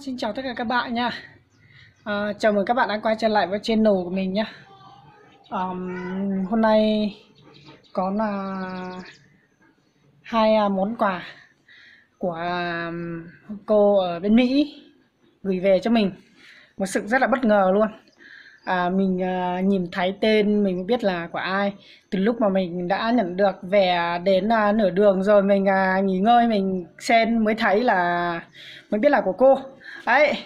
Xin chào tất cả các bạn nha. Chào mừng các bạn đã quay trở lại với channel của mình nhé. Hôm nay có là hai món quà của cô ở bên Mỹ gửi về cho mình. Một sự rất là bất ngờ luôn. Mình nhìn thấy tên mình biết là của ai. Từ lúc mà mình đã nhận được về đến nửa đường rồi mình nghỉ ngơi mình xem mới thấy là mới biết là của cô. Đấy,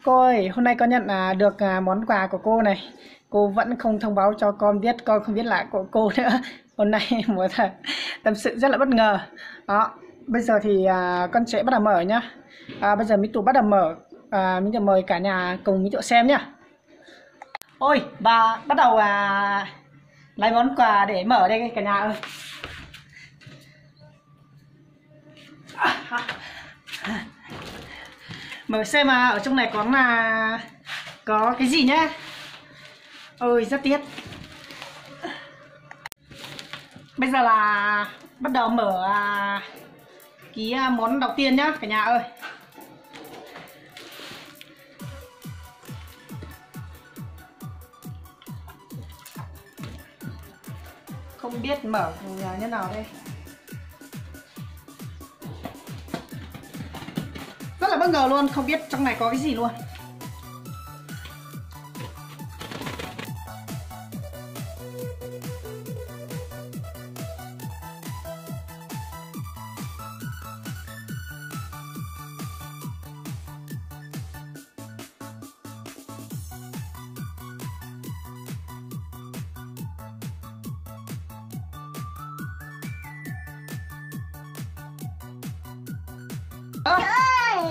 cô ơi, hôm nay con nhận được món quà của cô này. Cô vẫn không thông báo cho con biết, con không biết là của cô nữa. Hôm nay một tâm sự rất là bất ngờ. Đó, bây giờ thì con sẽ bắt đầu mở nhá. Bây giờ Mỹ Tụ bắt đầu mở. Mìnhจะmời cả nhà cùng Mỹ Tụ xem nhá. Ôi, bà bắt đầu lấy món quà để mở đây cả nhà ơi. Mở xem mà ở trong này có cái gì nhá. Ôi rất tiếc. Bây giờ là bắt đầu mở cái món đầu tiên nhá cả nhà ơi. Không biết mở như nào đây. Rất là bất ngờ luôn, không biết trong này có cái gì luôn.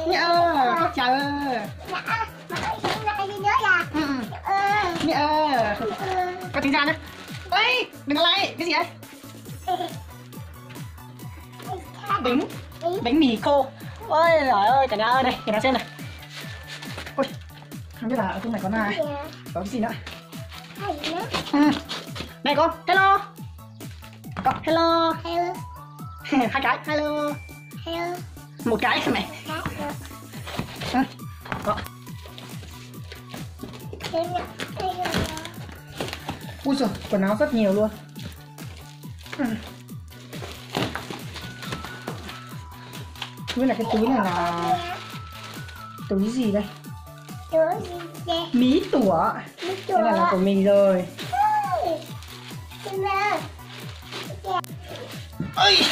Mẹ ơi, trời ơi. Mẹ ơi. Có tính ra nhá. Ê, đừng lấy, cái gì đấy? Bánh mì khô. Ôi trời ơi, cả nhà ơi đây, nhìn nào xem này. Ôi, không biết là ở trong này có cái gì nữa. Này con, hello. Con, hello. Hai cái, hello. Một cái mẹ. Ui giời, quần áo rất nhiều luôn. Như là cái túi này là túi gì đây? Mí tủa. Cái này là của mình rồi. Ơi,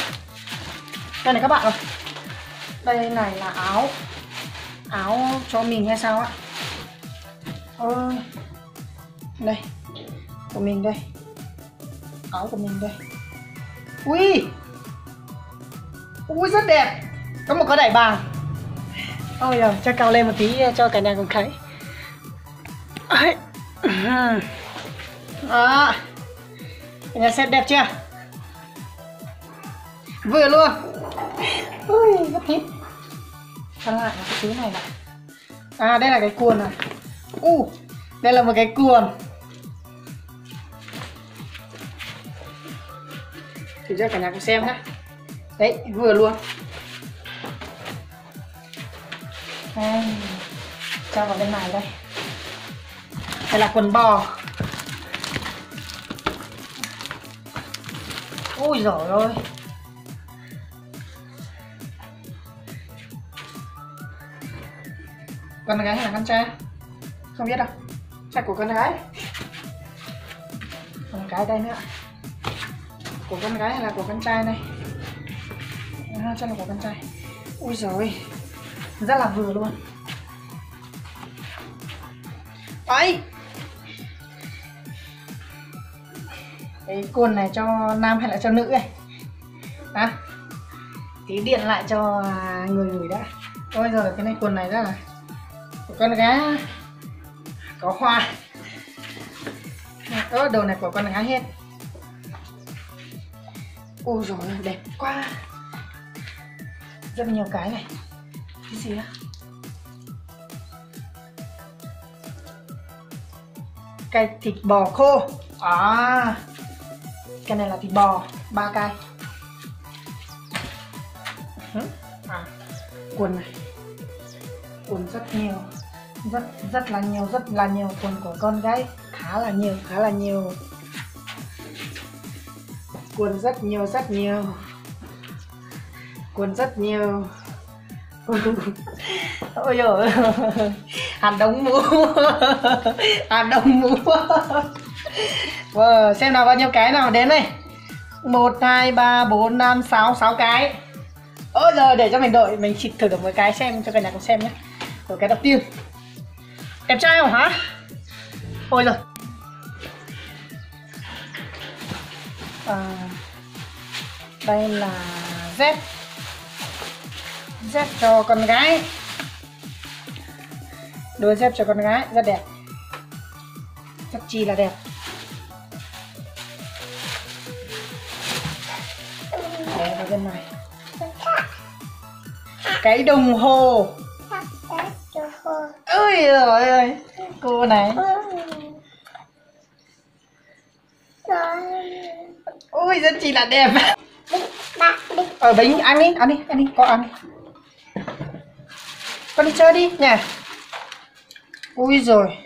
đây này các bạn ơi. Đây này là áo cho mình hay sao ạ? Ôi, đây của mình đây, áo của mình đây. Ui rất đẹp, có một cái đẩy bàn. Ôi giời, cho cao lên một tí cho cả nhà cùng thấy. Cả nhà xem đẹp chưa? Vừa luôn. Ui rất thích. Xem lại là cái túi này này. Đây là cái cuộn này. Đây là một cái cuộn. Thử cho cả nhà cùng xem nhé. Đấy, vừa luôn. Cho vào bên này đây. Đây là quần bò. Ui giời ơi. Con gái hay là con trai? Không biết đâu. Chắc của con gái. Con gái đây nữa. Của con gái hay là của con trai này? Chắc là của con trai. Ui giời, rất là vừa luôn. Ấy, cái quần này cho nam hay là cho nữ này? Tí điện lại cho người gửi đã. Ôi giời, cái này quần này rất là của con gái, có hoa. Đồ này của con gái hết. Ôi giời ơi, đẹp quá. Rất nhiều cái này. Cái gì đó? Cái thịt bò khô. Cái này là thịt bò 3 cái. Quần này. Quần quần rất nhiều, rất là nhiều quần của con gái, khá là nhiều quần, rất nhiều quần, rất nhiều. Ôi giời, hạt đống mũ. Hạt đống mũ. Wow, xem nào bao nhiêu cái nào đến đây. 1 2 3 4 5 6 6 cái. Ôi giời, để cho mình đợi, mình chỉ thử được một cái xem cho cả nhà cùng xem nhé. Một cái đầu tiên. Đẹp trai không hả? Ôi giời. Đây là dép cho con gái, đôi dép cho con gái rất đẹp, rất chi là đẹp. Để vào bên này cái đồng hồ. Ôi giời ơi, cô này. Ôi rất chi là đẹp. Bánh ăn đi, có ăn. Con đi chơi đi nhỉ. Ui rồi,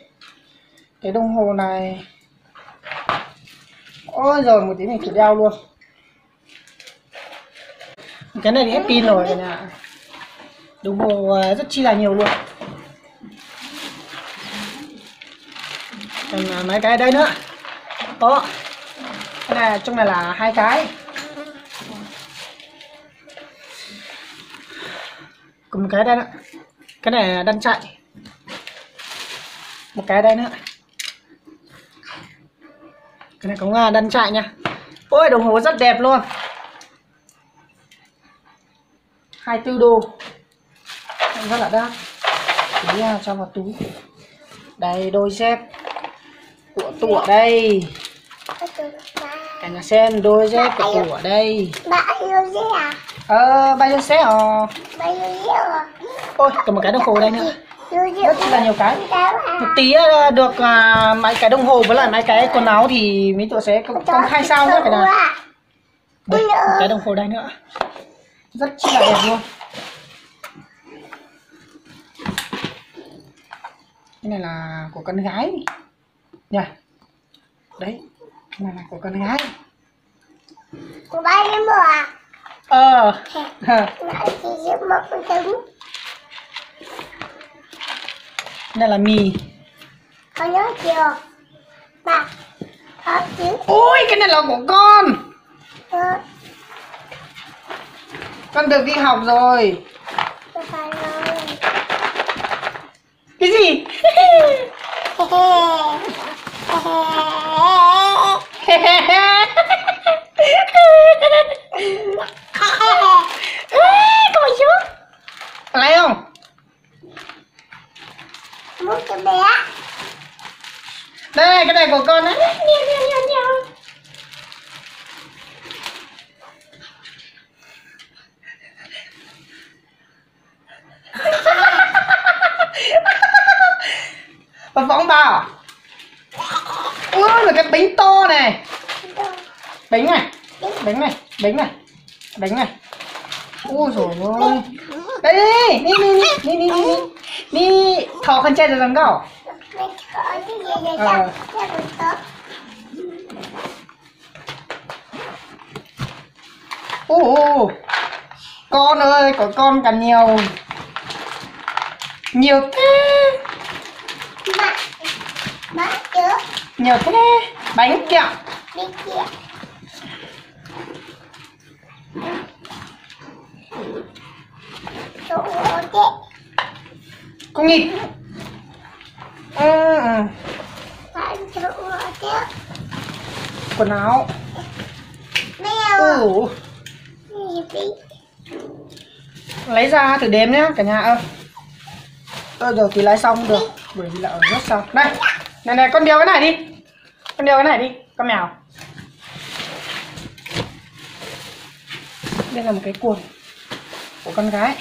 cái đồng hồ này. Ôi rồi, một tí mình thử đeo luôn. Cái này thì hết pin rồi cả nhà. Đồng hồ rất chi là nhiều luôn. Còn mấy cái đây nữa. Đó, cái này trong này là 2 cái. Còn một cái đây nữa. Cái này là đang chạy. Một cái đây nữa. Cái này cũng đang chạy nha. Ôi đồng hồ rất đẹp luôn. 24 đô. Rất là đắt. Tí cho vào túi. Đây đôi dép tủa đây. Cả nhà xem đôi dép của tủa đây. Bao nhiêu xe hả? Ôi còn một cái đồng hồ đây nữa. Rất là nhiều cái. Một tí được mấy cái đồng hồ với lại mấy cái quần áo thì mấy tụi sẽ công khai sau nhé cả nhà. Đây, một cái đồng hồ đây nữa. Rất chi là đẹp luôn. Cái này là của con gái nha. Đấy, cái này là của con gái. Của ba em mua à? Đây là mì. Con nhớ chưa? Ba. Ôi cái này là của con. Con được đi học rồi. Cái gì? Coi chứ. Lấy không? Muốn cho bé. Đây cái này của con đấy. Bà phóng vào. Ui là cái bánh to này. Bánh này. Ui dồi ôi. Đây đi. Thò con trai rồi làm gạo. Con ơi, có con càng nhiều. Nhiều thế. Nhiều thế. Bánh kẹo. Con nhịp. Quần áo. Lấy ra thử đếm nhé cả nhà ơi. Rồi thì lấy xong được. Bởi vì là ở rất sao. Đây. Này con đeo cái này đi. Con mèo. Đây là một cái quần của con gái.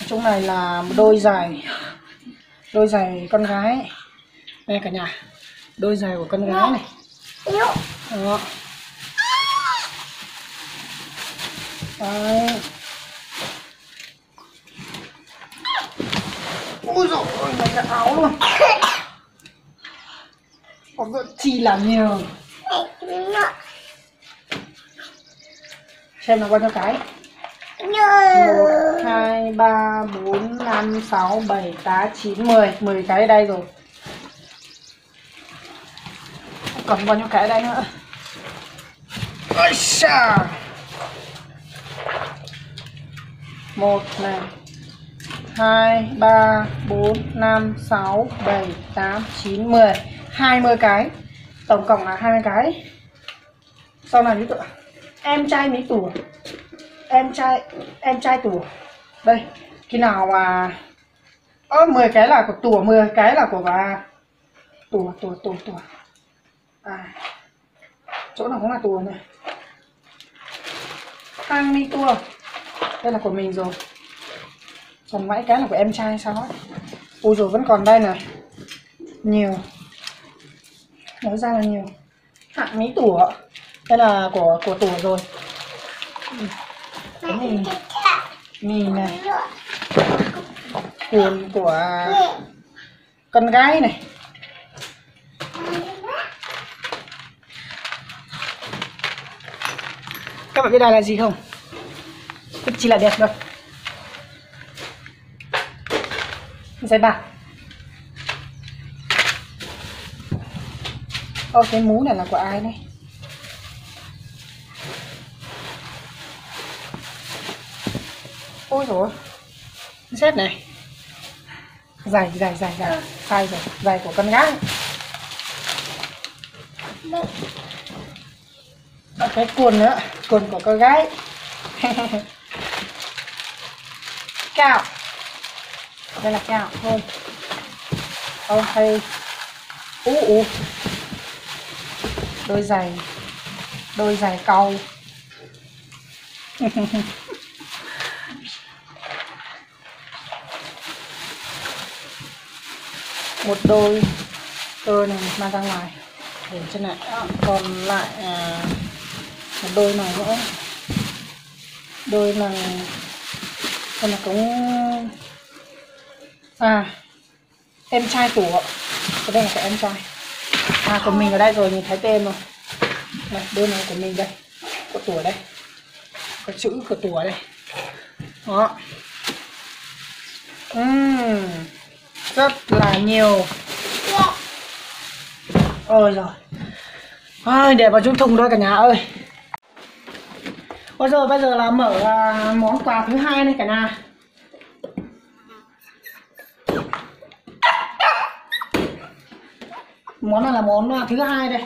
Trong này là một đôi giày con gái. Đây cả nhà. Đôi giày của con gái này. Đó. Đấy. mấy cái áo luôn. Có rất chi là nhiều. Xem là bao nhiêu cái. 1, 2, 3, 4, 5, 6, 7, 8, 9, 10. 10 cái ở đây rồi. Còn bao nhiêu cái ở đây nữa. Ôi xa. 1 này, 2, 3, 4, 5, 6, 7, 8, 9, 10. 20 cái. Tổng cộng là 20 cái. Sau này tựa em trai mấy tủ. Em trai tủ. Đây, khi nào mà 10 cái là của tủ, 10 cái là của bà. Tủ. À. Chỗ nào cũng là tủ này. Hang mi tua. Đây là của mình rồi. Còn mãi cái là của em trai sao ấy. Ôi rồi vẫn còn đây này. Nhiều. Nói ra là nhiều. Hạng mỹ tủ ạ. Đây là của tủ rồi. Cái này mì này. Quần của con gái này. Các bạn biết đây là gì không? Rất chi là đẹp rồi. Giấy bạc. Cái mũ này là của ai đây? Ôi dồi ôi. Set này. Dài. Sai rồi. Dài của con gái. Cái quần nữa. Quần của con gái. Cao. Đây là cao thôi. Hay. Đôi giày cau. Một đôi này mang ra ngoài để trên này. Còn lại một đôi này nữa. Đôi này cũng em trai tủ ạ. Đây là của em trai. Của mình ở đây rồi, nhìn thấy tên rồi. Này, đôi này của mình đây. Của tủ ở đây. Có chữ của tủ ở đây. Đó. Rất là nhiều. Ôi rồi. Để vào trong thùng thôi cả nhà ơi. Ôi rồi bây giờ là mở món quà thứ hai này cả nhà. Món này là món thứ hai đây.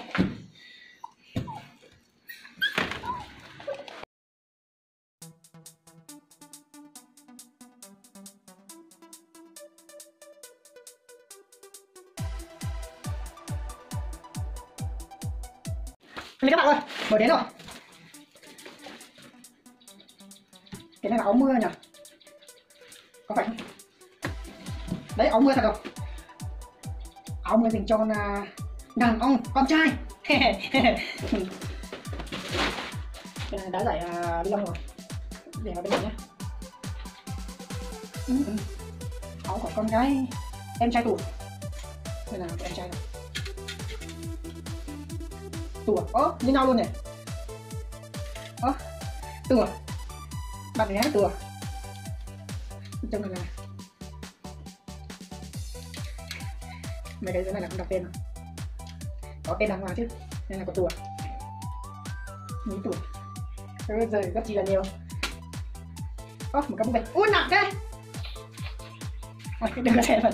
Đây các bạn ơi, mở đến rồi. Cái này là áo mưa nhỉ? Có phải không? Đấy, áo mưa thật không? Áo mưa dành cho đàn ông, con trai. Cái này đã giải ni lông rồi. Để vào đây nhé. Áo của con gái, em trai tủ. Đây là em trai này. Tủ như nhau luôn này. Tủ bạn gái tủ. Trong này là mấy cái dưới này là không đọc tên rồi. Có tên đàng hoàng chứ. Đây là của tủ. Mấy tủ. Bây giờ rất chi là nhiều. Một cái bông bạch. Ui nặng thế. Đừng có xem vào.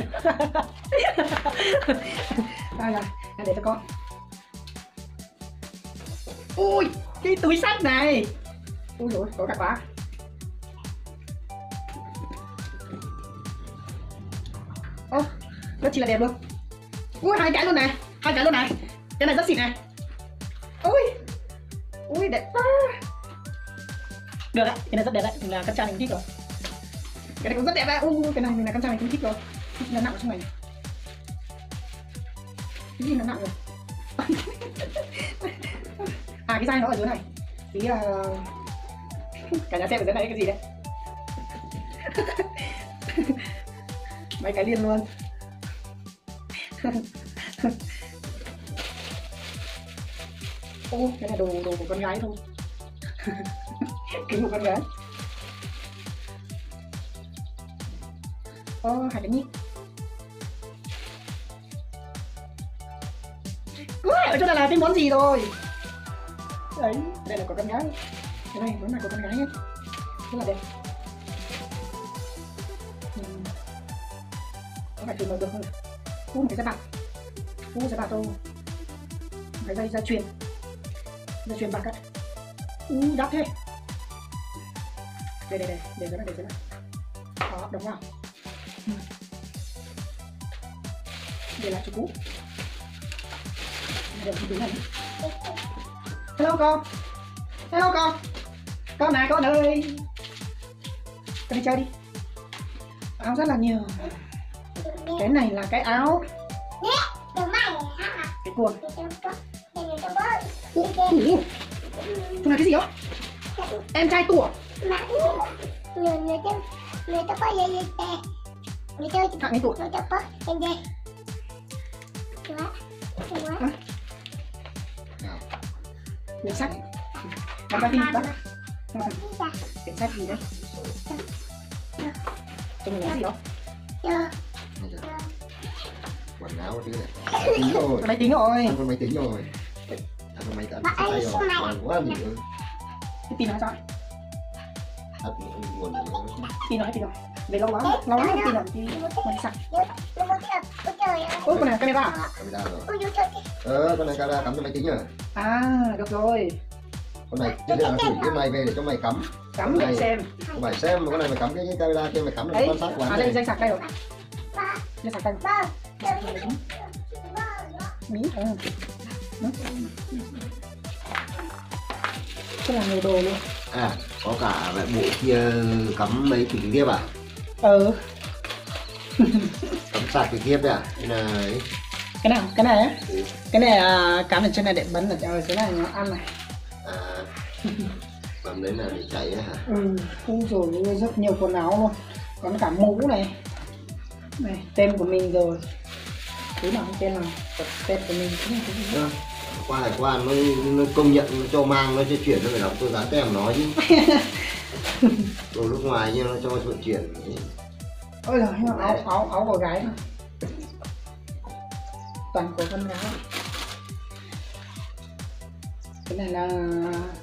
Đây là để cho con. Ui, cái túi sách này. Ui dồi, có cả khóa. Rất chi là đẹp luôn. Ui, hai cái luôn này. Cái này rất xịn này. Ui, đẹp quá. Được đấy, cái này rất đẹp đấy. Là con trai mình thích rồi. Cái này cũng rất đẹp đấy. Cái này là con trai mình cũng thích rồi. Nó nặng ở trong này. Cái gì nó nặng rồi. Cái dai nó ở dưới này. Cả nhà xem ở dưới này cái gì đấy. Mấy cái liền luôn. Ô, cái này đồ của con gái thôi. Kính của con gái. Ô, hai cái nhíp. Ui, ở chỗ này là cái món gì rồi? Đấy, đây là của con gái. Cái này vẫn là của con gái hết. Rất là đẹp. Có phải chụp được không? Một cái dây bạc. Dây bạc thôi. Cái dây dây chuyền bạc á. Đắt thế. Đây để dưới này. Đó, đúng không? Đây là chụp cũ. Đây là chụp này. Hello con. Con này con ơi. Con đi chơi đi. Áo rất là nhiều. Cái này là cái áo. Cái quần. Chỗ này cái gì đó? Em trai tủa. Người ta có gì tè. Người ta Thằng ấy tủa. người ta có em đây. Quyển sách. Bác đi bác. Quyển sách gì đấy? Trong này là gì đó? Quần áo thứ này. Tính rồi. Máy tính rồi. Con máy tính rồi. Con máy tính tay rồi. Hoàn quá nhiều. Cái tin nói sao? Thật nguồn Tin nói. Về lâu lắm tin nói thì máy sạch. Ôi con này camera à? camera rồi. Con này camera cắm cho máy tính rồi. À, được rồi. Con này chứ là gửi cái này về để cho mày cắm. Cắm để xem. Mày xem mà con này mày cắm cái camera kia mày cắm để quan sát quán. À đây dây sạc đây rồi. Dây sạc đây. Mí. Cái là nhiều đồ luôn. À, có cả loại bộ kia cắm mấy kính tiếp à? Cắm sạc cái tiếp đấy à? Cái này. Cái nào? Cái này á? Cái này là cắm ở trên này để bắn ở dưới này nó ăn này. À. Bấm đấy là để chạy đấy hả? Ui rồi rất nhiều quần áo luôn. Còn cả mũ này. Này, tên của mình rồi. Thứ nào tên nào? Tên của mình. Qua hải quan nó công nhận nó cho mang nó cho chuyển nó phải đóng tôi giá tem nó chứ. Đồ nước ngoài nhưng nó cho vận chuyển. Ôi giời, áo của gái thôi. Toàn của con gái. Cái này là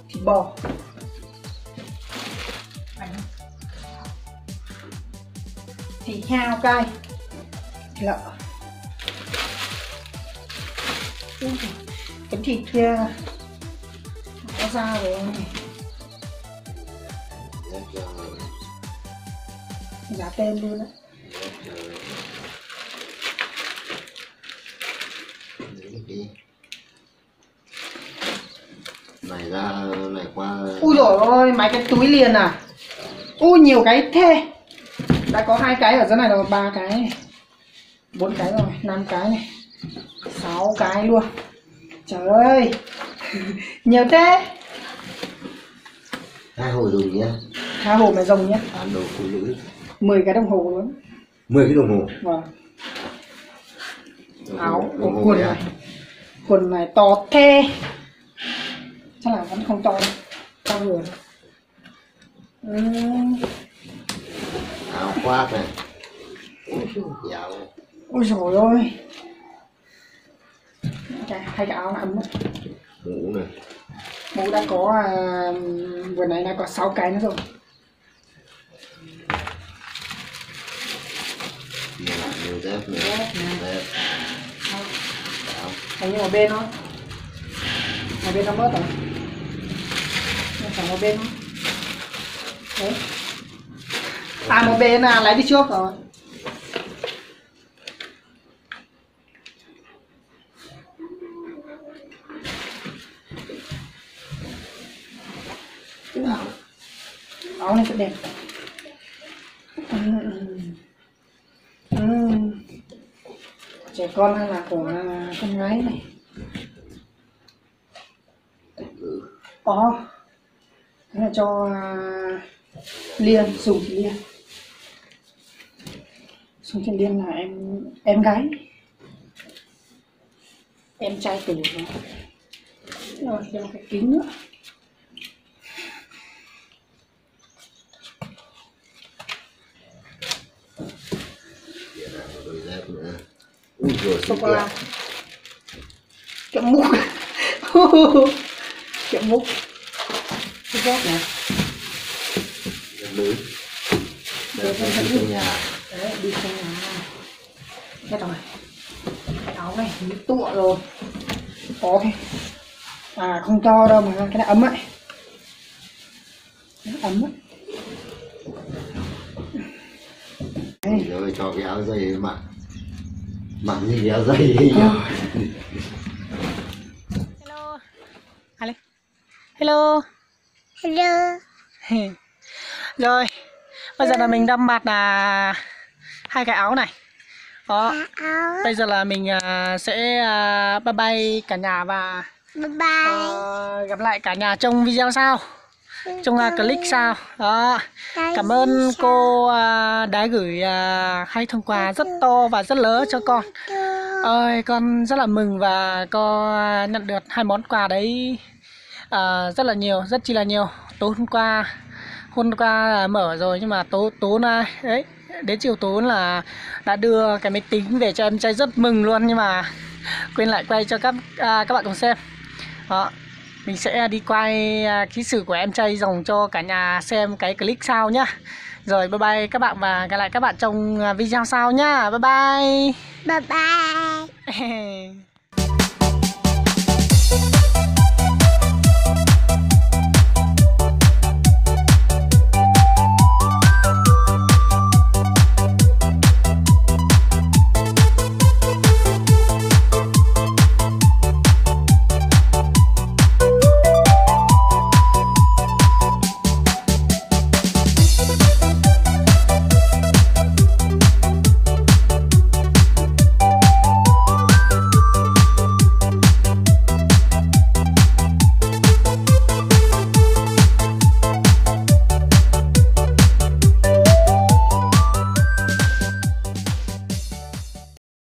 thịt bò. Thịt heo cay. Thịt lợn. Cái thịt kia nó ra rồi. Giá tên luôn á. Này ra này qua. Ui dồi ôi, mấy cái túi liền à. Ui nhiều cái thế. Đã có 2 cái ở dưới này rồi, 3 cái này. 4 cái rồi, 5 cái này. 6 cái luôn. Trời ơi. Nhiều thế. 2 hồ dùng nhé. 2 hồ mày dùng nhé. Bán đồ phụ nữ. 10 cái đồng hồ luôn. 10 cái đồng hồ. Vâng. Áo, quần này. Quần này to thế. Chắc là vẫn không to đâu. To vừa. Áo khoác này. Dạo. Ôi dồi ôi. Hai cái áo nó ấm. Mũ này. Mũ đã có vừa nãy đã có 6 cái nữa rồi. Nhiều dép nữa. Dép. Hình như ở bên nó. Ở bên nó bớt rồi. Nhưng phải ở bên nó. Đấy. À một bên là lấy đi trước rồi. Áo này rất đẹp. Trẻ con hay là của con gái này. Cái là cho Liên, dùng thì Liên. Dùng thì Liên là em gái. Em trai tủ rồi thêm một cái kính nữa. Ui giời, Sô cô la, kẹo mút. Kẹo mút cái rác này lưới để đi trong nhà. đấy, đi trong nhà hết rồi. Cái áo này như tụa rồi, có cái không to đâu mà cái này ấm ấy, ấm ấy. Rồi cho cái áo dây mặc, mặc như cái áo dây ấy nhỉ. Hello Ali, hello Hello. rồi bây giờ là mình đâm mặt là hai cái áo này đó. Áo. Bây giờ là mình sẽ bye bye cả nhà và Bye bye. gặp lại cả nhà trong video sau, trong clip sau đó. Cảm ơn cô đã gửi hai thùng quà rất to và rất lớn cho con. Ơi con rất là mừng và con nhận được hai món quà đấy rất là nhiều, rất chi là nhiều. Tối hôm qua là mở rồi nhưng mà tối nay đấy đến chiều tối là đã đưa cái máy tính về cho em trai, rất mừng luôn, nhưng mà quên lại quay cho các bạn cùng xem đó. Mình sẽ đi quay ký sử của em trai dòng cho cả nhà xem cái clip sau nhá. Rồi bye bye các bạn và gặp lại các bạn trong video sau nhá. Bye bye. Bye bye.